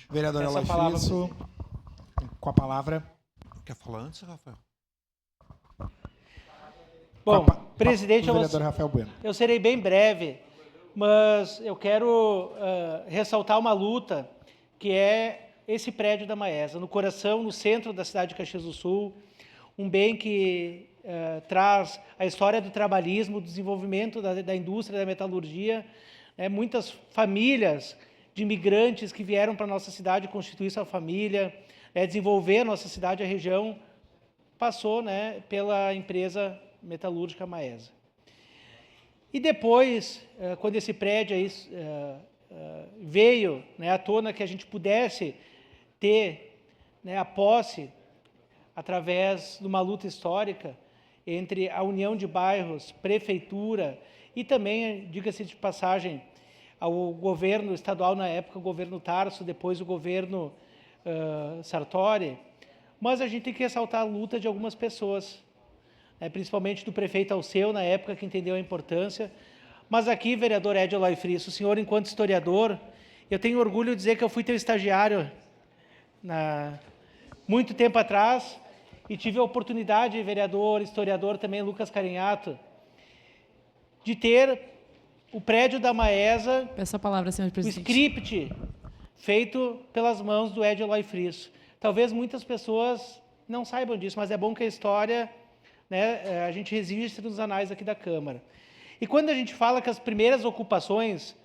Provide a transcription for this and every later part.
presidente. Vereador Essa Eloy palavra, Frisso, com a palavra. Quer falar antes, Rafael? Bom, presidente, o vereador Rafael Bueno. eu serei bem breve, mas eu quero ressaltar uma luta que é esse prédio da Maesa, no coração, no centro da cidade de Caxias do Sul, um bem que traz a história do trabalhismo, do desenvolvimento da indústria, da metalurgia, muitas famílias de imigrantes que vieram para a nossa cidade constituir sua família, desenvolver a nossa cidade, a região, passou pela empresa metalúrgica Maesa. E depois, quando esse prédio aí, veio à tona que a gente pudesse ter a posse, através de uma luta histórica entre a União de Bairros, Prefeitura e também, diga-se de passagem, ao governo estadual na época, o governo Tarso, depois o governo Sartori, mas a gente tem que ressaltar a luta de algumas pessoas, principalmente do prefeito Alceu, na época, que entendeu a importância. Mas aqui, vereador Eloy Frisso, o senhor, enquanto historiador, eu tenho orgulho de dizer que eu fui teu estagiário muito tempo atrás e tive a oportunidade, vereador, historiador também, Lucas Carinhato, de ter o prédio da Maesa, peço a palavra, senhor o presidente, script feito pelas mãos do Eloy Frisso. Talvez muitas pessoas não saibam disso, mas é bom que a história, a gente registre nos anais aqui da Câmara. E quando a gente fala que as primeiras ocupações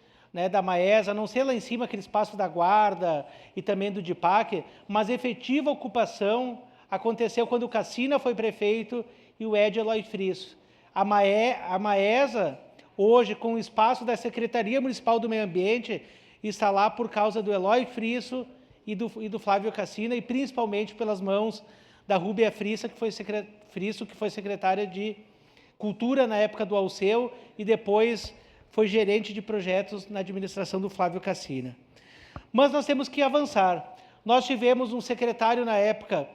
da Maesa, a não ser lá em cima aquele espaço da Guarda e também do DIPAC, mas efetiva ocupação aconteceu quando o Cassina foi prefeito e o Eloy Frisso. A Maesa, hoje, com o espaço da Secretaria Municipal do Meio Ambiente, está lá por causa do Eloy Frisso e do Flávio Cassina, e principalmente pelas mãos da Rúbia Frisso, que foi secretária de Cultura na época do Alceu e depois foi gerente de projetos na administração do Flávio Cassina. Mas nós temos que avançar. Nós tivemos um secretário na época,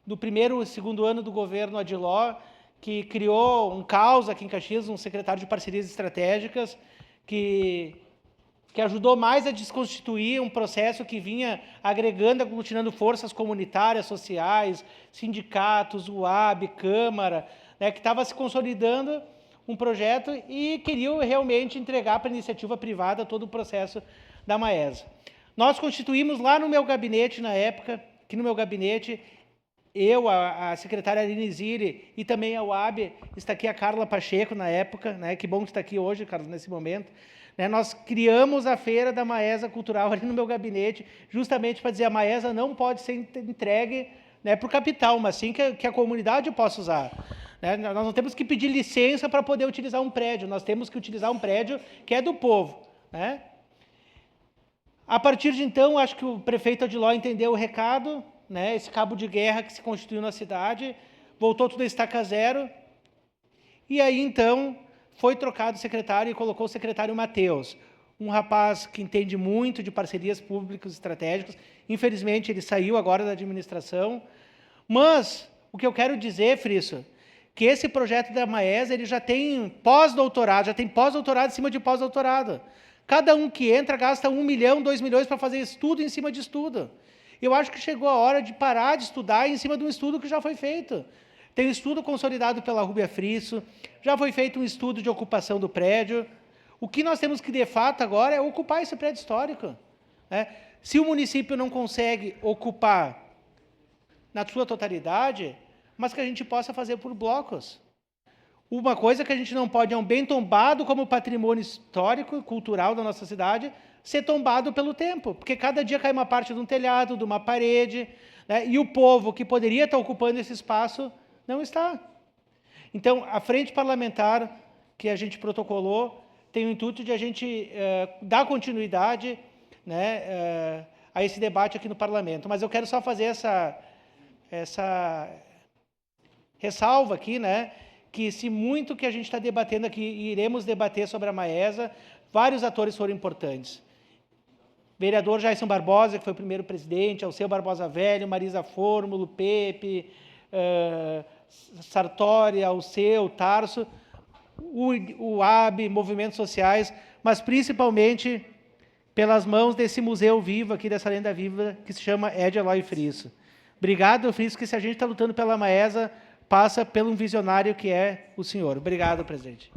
do primeiro e segundo ano do governo Adiló, que criou um caos aqui em Caxias, um secretário de parcerias estratégicas, que ajudou mais a desconstituir um processo que vinha agregando, aglutinando forças comunitárias, sociais, sindicatos, UAB, Câmara, que estava se consolidando um projeto e queriam realmente entregar para a iniciativa privada todo o processo da Maesa. Nós constituímos lá no meu gabinete, na época, aqui no meu gabinete, eu, a secretária Aline Ziri e também a UAB, está aqui a Carla Pacheco na época, que bom que está aqui hoje, Carlos, nesse momento. Nós criamos a Feira da Maesa Cultural ali no meu gabinete, justamente para dizer a Maesa não pode ser entregue para o capital, mas sim que a comunidade possa usar. Nós não temos que pedir licença para poder utilizar um prédio, nós temos que utilizar um prédio que é do povo. A partir de então, acho que o prefeito Adiló entendeu o recado, esse cabo de guerra que se constituiu na cidade, voltou tudo a estaca zero, e aí então foi trocado o secretário e colocou o secretário Matheus, um rapaz que entende muito de parcerias públicas estratégicas. Infelizmente, ele saiu agora da administração, mas o que eu quero dizer, Frisso, que esse projeto da Maesa, ele já tem pós-doutorado, em cima de pós-doutorado. Cada um que entra gasta 1 milhão, 2 milhões para fazer estudo em cima de estudo. Eu acho que chegou a hora de parar de estudar em cima de um estudo que já foi feito. Tem um estudo consolidado pela Rúbia Frisso, já foi feito um estudo de ocupação do prédio. O que nós temos que, de fato, agora é ocupar esse prédio histórico. Se o município não consegue ocupar na sua totalidade, mas que a gente possa fazer por blocos. Uma coisa que a gente não pode é um bem tombado como patrimônio histórico e cultural da nossa cidade ser tombado pelo tempo, porque cada dia cai uma parte de um telhado, de uma parede, e o povo que poderia estar ocupando esse espaço não está. Então, a frente parlamentar que a gente protocolou tem o intuito de a gente dar continuidade a esse debate aqui no parlamento. Mas eu quero só fazer essa ressalva aqui, que se muito que a gente está debatendo aqui, e iremos debater sobre a Maesa, vários atores foram importantes. Vereador Jason Barbosa, que foi o primeiro presidente, Alceu Barbosa Velho, Marisa Fórmulo, Pepe, Sartori, Alceu, Tarso, o AB, movimentos sociais, mas principalmente pelas mãos desse museu vivo aqui, dessa lenda viva, que se chama Ed Eloy Friso. Obrigado, eu friso que se a gente está lutando pela Maesa, passa pelo um visionário que é o senhor. Obrigado, presidente.